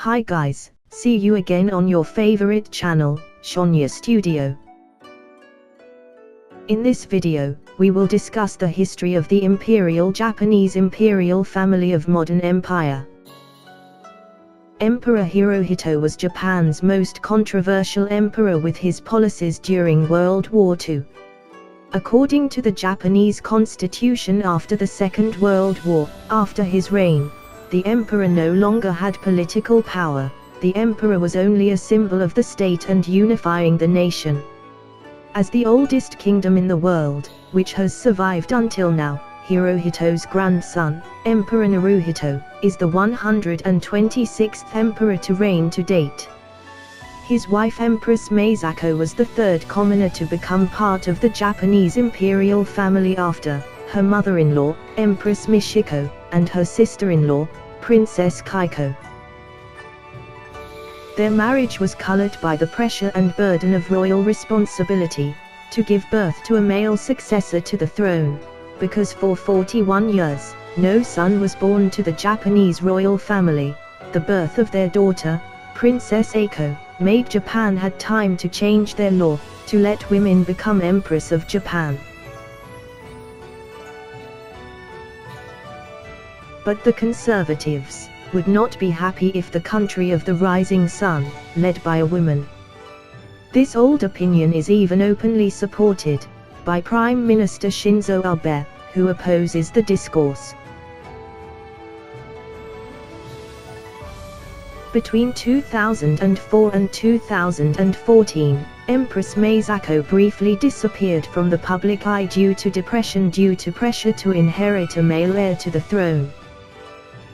Hi guys, see you again on your favorite channel, Shonya Studio. In this video, we will discuss the history of the Japanese imperial family of modern empire. Emperor Hirohito was Japan's most controversial emperor with his policies during World War II. According to the Japanese constitution after the Second World War, after his reign, the emperor no longer had political power. The emperor was only a symbol of the state and unifying the nation. As the oldest kingdom in the world, which has survived until now, Hirohito's grandson, Emperor Naruhito, is the 126th emperor to reign to date. His wife Empress Meisako was the third commoner to become part of the Japanese imperial family after her mother-in-law, Empress Michiko, and her sister-in-law, Princess Kaiko. Their marriage was colored by the pressure and burden of royal responsibility, to give birth to a male successor to the throne, because for 41 years, no son was born to the Japanese royal family. The birth of their daughter, Princess Aiko, made Japan had time to change their law, to let women become Empress of Japan. But the conservatives would not be happy if the country of the rising sun, led by a woman. This old opinion is even openly supported by Prime Minister Shinzo Abe, who opposes the discourse. Between 2004 and 2014, Empress Meisako briefly disappeared from the public eye due to depression due to pressure to inherit a male heir to the throne.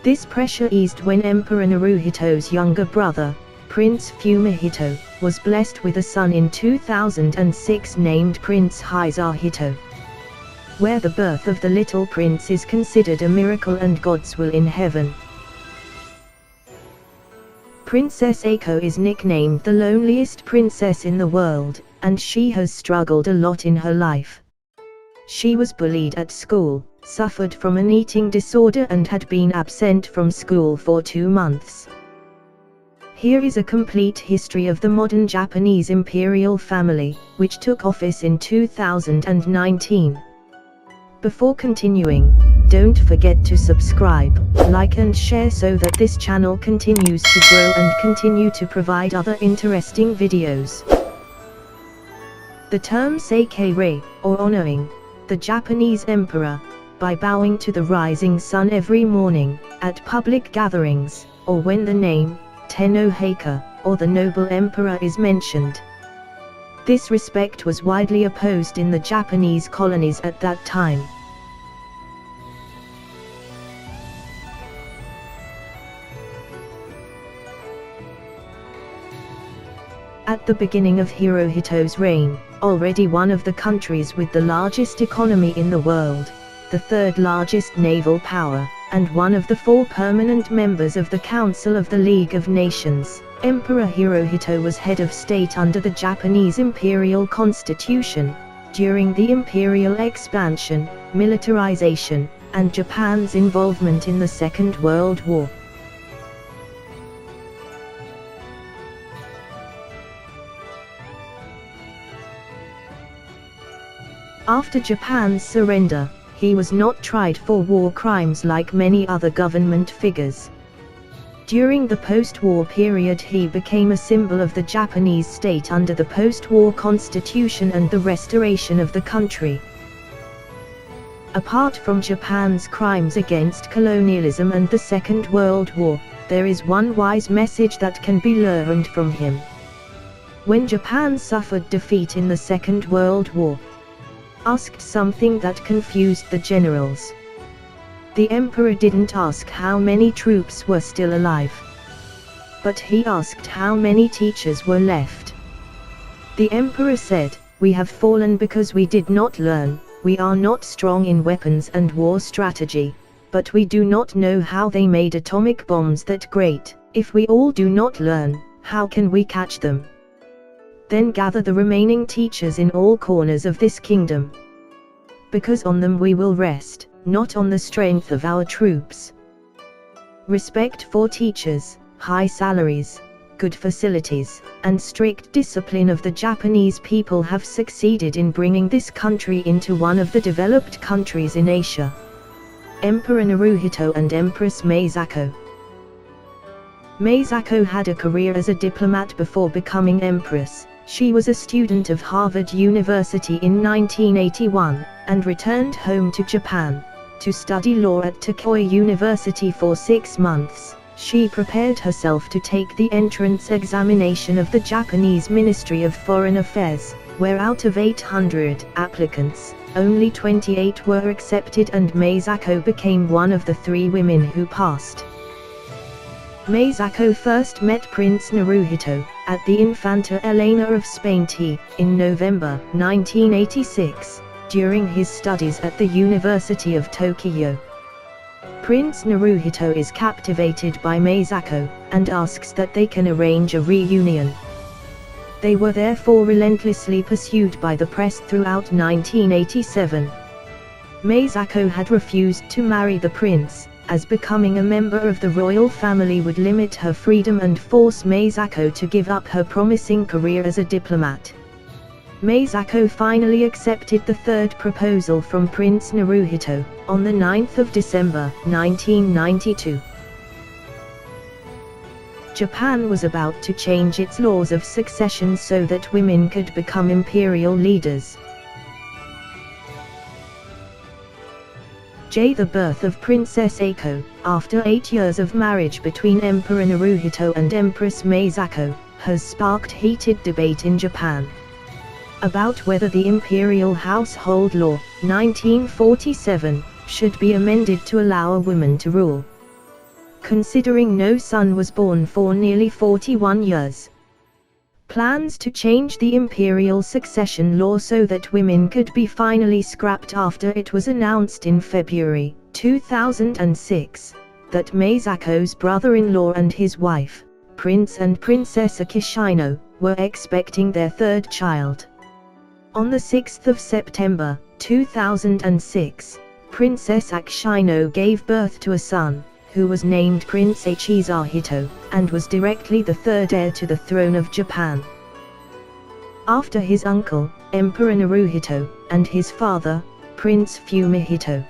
This pressure eased when Emperor Naruhito's younger brother, Prince Fumihito, was blessed with a son in 2006 named Prince Hisahito, where the birth of the little prince is considered a miracle and God's will in heaven. Princess Aiko is nicknamed the loneliest princess in the world, and she has struggled a lot in her life. She was bullied at school, suffered from an eating disorder and had been absent from school for 2 months. Here is a complete history of the modern Japanese imperial family, which took office in 2019. Before continuing, don't forget to subscribe, like and share so that this channel continues to grow and continue to provide other interesting videos. The term seikei-rei, or honoring the Japanese emperor, by bowing to the rising sun every morning, at public gatherings, or when the name, Tenno Heika, or the noble emperor is mentioned. This respect was widely opposed in the Japanese colonies at that time. At the beginning of Hirohito's reign, already one of the countries with the largest economy in the world, the third largest naval power, and one of the 4 permanent members of the Council of the League of Nations, Emperor Hirohito was head of state under the Japanese imperial constitution, during the imperial expansion, militarization, and Japan's involvement in the Second World War. After Japan's surrender, he was not tried for war crimes like many other government figures. During the post-war period he became a symbol of the Japanese state under the post-war constitution and the restoration of the country. Apart from Japan's crimes against colonialism and the Second World War, there is one wise message that can be learned from him. When Japan suffered defeat in the Second World War, asked something that confused the generals. The emperor didn't ask how many troops were still alive, but he asked how many teachers were left. The emperor said, "We have fallen because we did not learn. We are not strong in weapons and war strategy, but we do not know how they made atomic bombs that great. If we all do not learn, how can we catch them? Then gather the remaining teachers in all corners of this kingdom, because on them we will rest, not on the strength of our troops." Respect for teachers, high salaries, good facilities, and strict discipline of the Japanese people have succeeded in bringing this country into one of the developed countries in Asia. Emperor Naruhito and Empress Meizako. Meizako had a career as a diplomat before becoming empress. She was a student of Harvard University in 1981, and returned home to Japan to study law at Tokyo University for 6 months. She prepared herself to take the entrance examination of the Japanese Ministry of Foreign Affairs, where out of 800 applicants, only 28 were accepted, and Meizako became one of the 3 women who passed. Meizako first met Prince Naruhito at the Infanta Elena of Spain in November 1986, during his studies at the University of Tokyo. Prince Naruhito is captivated by Meizako, and asks that they can arrange a reunion. They were therefore relentlessly pursued by the press throughout 1987. Meizako had refused to marry the prince, as becoming a member of the royal family would limit her freedom and force Meizako to give up her promising career as a diplomat. Meizako finally accepted the 3rd proposal from Prince Naruhito, on the 9th of December, 1992. Japan was about to change its laws of succession so that women could become imperial leaders. The birth of Princess Eiko, after 8 years of marriage between Emperor Naruhito and Empress Meizako, has sparked heated debate in Japan about whether the Imperial Household Law, 1947, should be amended to allow a woman to rule. Considering no son was born for nearly 41 years. Plans to change the imperial succession law so that women could be finally scrapped after it was announced in February 2006 that Meizako's brother-in-law and his wife, Prince and Princess Akishino, were expecting their 3rd child. On the 6th of September 2006, Princess Akishino gave birth to a son, who was named Prince Chizahito, and was directly the 3rd heir to the throne of Japan. After his uncle, Emperor Naruhito, and his father, Prince Fumihito.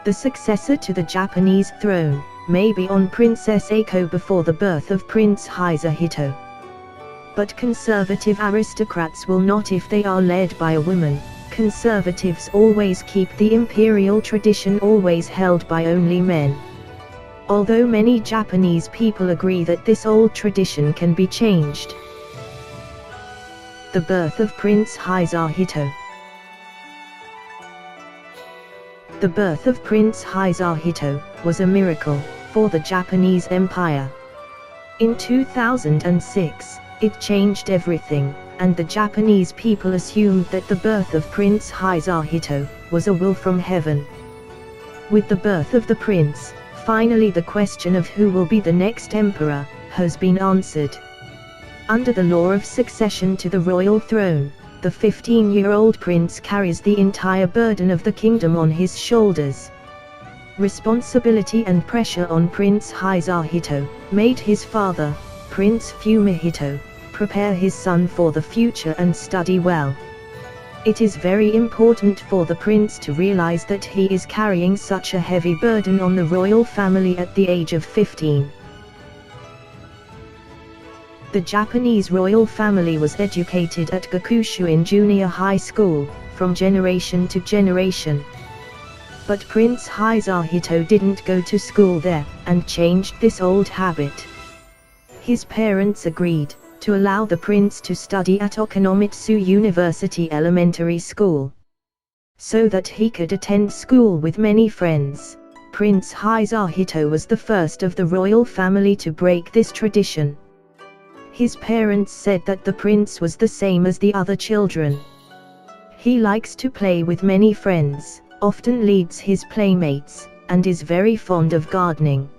The successor to the Japanese throne may be on Princess Eiko before the birth of Prince Hisahito. But conservative aristocrats will not if they are led by a woman. Conservatives always keep the imperial tradition always held by only men. Although many Japanese people agree that this old tradition can be changed. The birth of Prince Hisahito. The birth of Prince Hisahito was a miracle for the Japanese Empire. In 2006, it changed everything, and the Japanese people assumed that the birth of Prince Hisahito was a will from heaven. With the birth of the prince, finally the question of who will be the next emperor has been answered. Under the law of succession to the royal throne, the 15-year-old prince carries the entire burden of the kingdom on his shoulders. Responsibility and pressure on Prince Hisahito made his father, Prince Fumihito, prepare his son for the future and study well. It is very important for the prince to realize that he is carrying such a heavy burden on the royal family at the age of 15. The Japanese royal family was educated at Gakushuin Junior High School, from generation to generation. But Prince Hisahito didn't go to school there, and changed this old habit. His parents agreed to allow the prince to study at Okunomitsu University Elementary School, so that he could attend school with many friends. Prince Hisahito was the first of the royal family to break this tradition. His parents said that the prince was the same as the other children. He likes to play with many friends, often leads his playmates, and is very fond of gardening.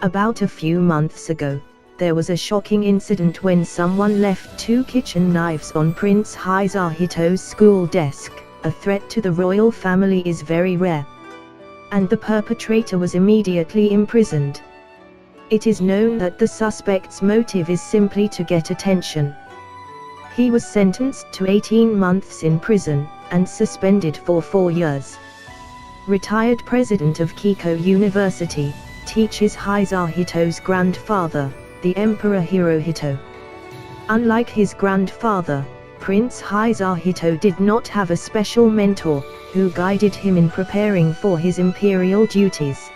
About a few months ago, there was a shocking incident when someone left 2 kitchen knives on Prince Hisahito's school desk. A threat to the royal family is very rare. And the perpetrator was immediately imprisoned. It is known that the suspect's motive is simply to get attention. He was sentenced to 18 months in prison, and suspended for 4 years. Retired president of Kiko University, teaches Hisahito's grandfather, the Emperor Hirohito. Unlike his grandfather, Prince Hisahito did not have a special mentor, who guided him in preparing for his imperial duties.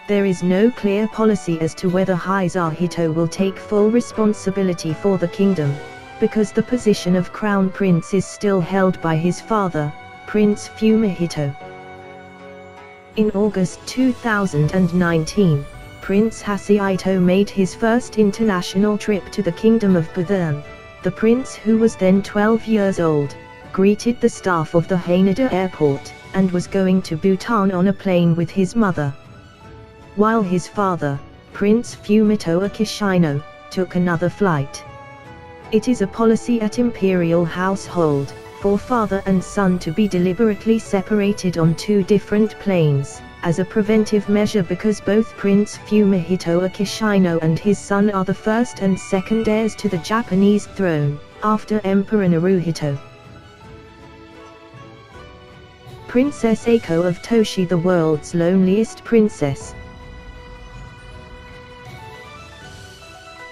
There is no clear policy as to whether Hisahito will take full responsibility for the kingdom, because the position of crown prince is still held by his father, Prince Fumihito. In August 2019, Prince Hisahito made his first international trip to the Kingdom of Bhutan. The prince, who was then 12 years old, greeted the staff of the Haneda airport, and was going to Bhutan on a plane with his mother. While his father, Prince Fumito Akishino, took another flight. It is a policy at Imperial household, for father and son to be deliberately separated on 2 different planes, as a preventive measure because both Prince Fumihito Akishino and his son are the first and second heirs to the Japanese throne, after Emperor Naruhito. Princess Eiko of Toshi, the world's loneliest princess.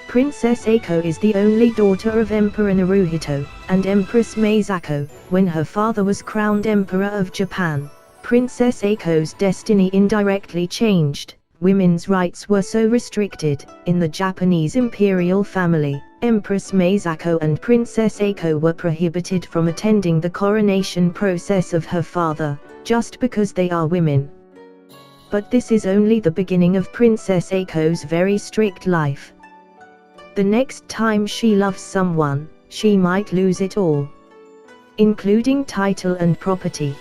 Princess Eiko is the only daughter of Emperor Naruhito and Empress Meizako. When her father was crowned Emperor of Japan, Princess Eiko's destiny indirectly changed. Women's rights were so restricted. In the Japanese imperial family, Empress Meizako and Princess Eiko were prohibited from attending the coronation process of her father, just because they are women. But this is only the beginning of Princess Eiko's very strict life. The next time she loves someone, she might lose it all, including title and property.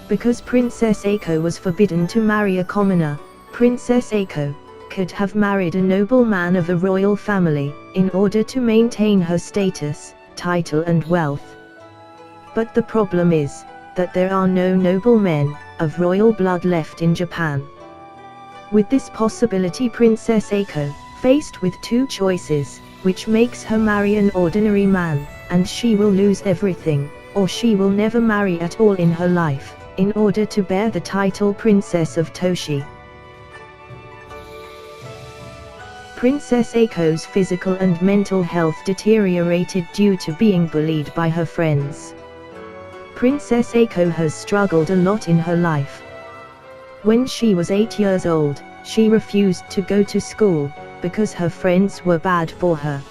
Because Princess Eiko was forbidden to marry a commoner, Princess Eiko could have married a nobleman of a royal family, in order to maintain her status, title and wealth. But the problem is, that there are no noblemen of royal blood left in Japan. With this possibility, Princess Eiko faced with 2 choices, which makes her marry an ordinary man, and she will lose everything, or she will never marry at all in her life, in order to bear the title Princess of Toshi. Princess Eiko's physical and mental health deteriorated due to being bullied by her friends. Princess Eiko has struggled a lot in her life. When she was 8 years old, she refused to go to school, because her friends were bad for her.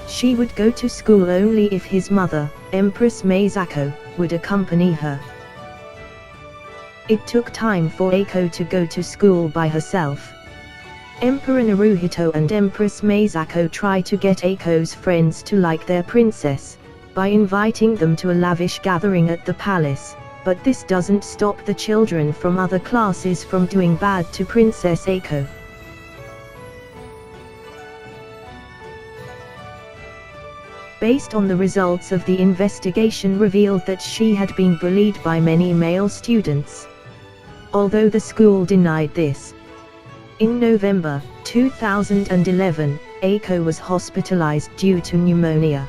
She would go to school only if his mother, Empress Meizako, would accompany her. It took time for Eiko to go to school by herself. Emperor Naruhito and Empress Meizako try to get Eiko's friends to like their princess, by inviting them to a lavish gathering at the palace, but this doesn't stop the children from other classes from doing bad to Princess Eiko. Based on the results of the investigation revealed that she had been bullied by many male students, although the school denied this. In November 2011, Eiko was hospitalized due to pneumonia.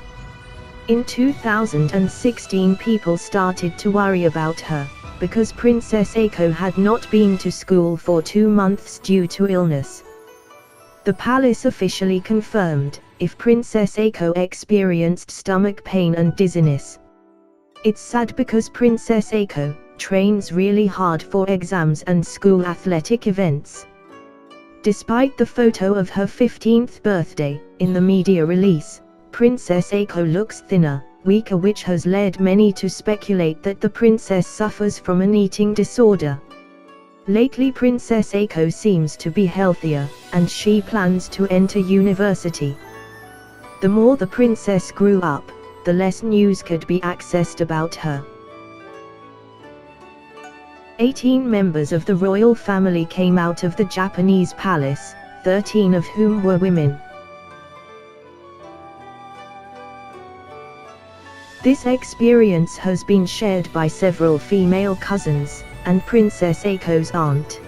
In 2016, people started to worry about her, because Princess Eiko had not been to school for 2 months due to illness. The palace officially confirmed, if Princess Eiko experienced stomach pain and dizziness. It's sad because Princess Eiko trains really hard for exams and school athletic events. Despite the photo of her 15th birthday, in the media release, Princess Eiko looks thinner, weaker, which has led many to speculate that the princess suffers from an eating disorder. Lately Princess Eiko seems to be healthier, and she plans to enter university. The more the princess grew up, the less news could be accessed about her. 18 members of the royal family came out of the Japanese palace, 13 of whom were women. This experience has been shared by several female cousins, and Princess Eiko's aunt.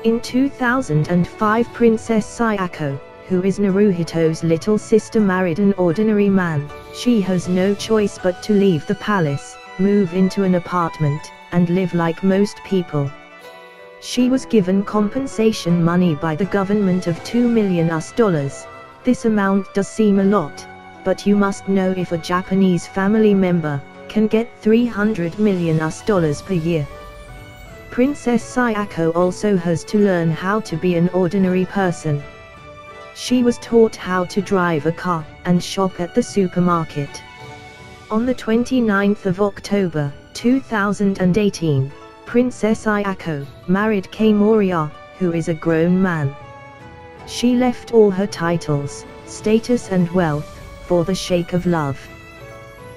In 2005, Princess Sayako, who is Naruhito's little sister, married an ordinary man. She has no choice but to leave the palace, move into an apartment, and live like most people. She was given compensation money by the government of $2 million. This amount does seem a lot, but you must know if a Japanese family member can get $300 million per year. Princess Sayako also has to learn how to be an ordinary person. She was taught how to drive a car and shop at the supermarket. On the 29th of October, 2018, Princess Ayako married Kei Moriya, who is a grown man. She left all her titles, status and wealth, for the sake of love.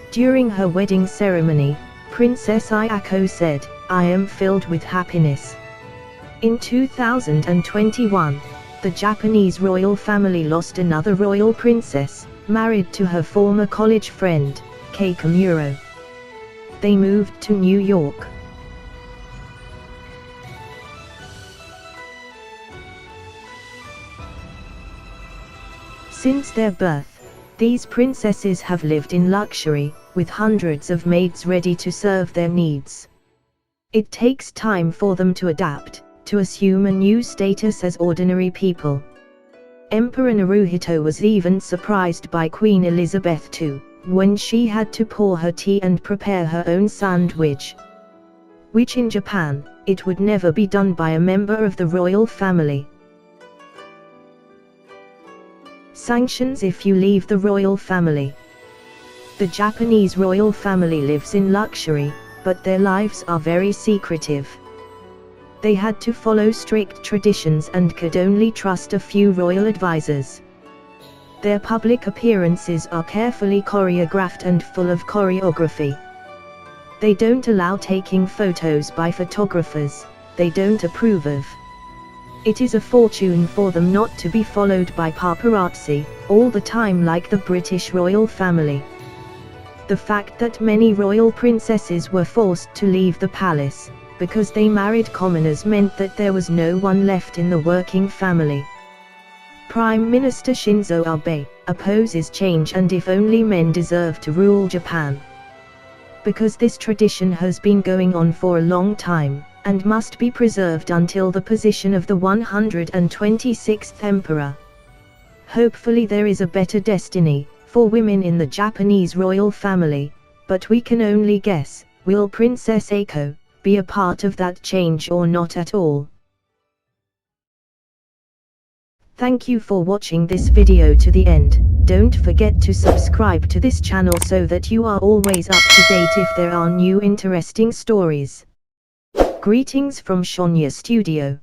During her wedding ceremony, Princess Ayako said, "I am filled with happiness." In 2021, the Japanese royal family lost another royal princess, married to her former college friend, Kei Komuro. They moved to New York. Since their birth, these princesses have lived in luxury, with hundreds of maids ready to serve their needs. It takes time for them to adapt, to assume a new status as ordinary people. Emperor Naruhito was even surprised by Queen Elizabeth II, when she had to pour her tea and prepare her own sandwich. Which in Japan, it would never be done by a member of the royal family. Sanctions if you leave the royal family. The Japanese royal family lives in luxury, but their lives are very secretive. They had to follow strict traditions and could only trust a few royal advisors. Their public appearances are carefully choreographed and full of choreography. They don't allow taking photos by photographers they don't approve of. It is a fortune for them not to be followed by paparazzi all the time like the British royal family. The fact that many royal princesses were forced to leave the palace because they married commoners meant that there was no one left in the working family. Prime Minister Shinzo Abe opposes change, and if only men deserve to rule Japan. Because this tradition has been going on for a long time, and must be preserved until the position of the 126th emperor. Hopefully there is a better destiny for women in the Japanese royal family, but we can only guess, will Princess Aiko be a part of that change or not at all? Thank you for watching this video to the end. Don't forget to subscribe to this channel so that you are always up to date if there are new interesting stories. Greetings from Shonya Studio.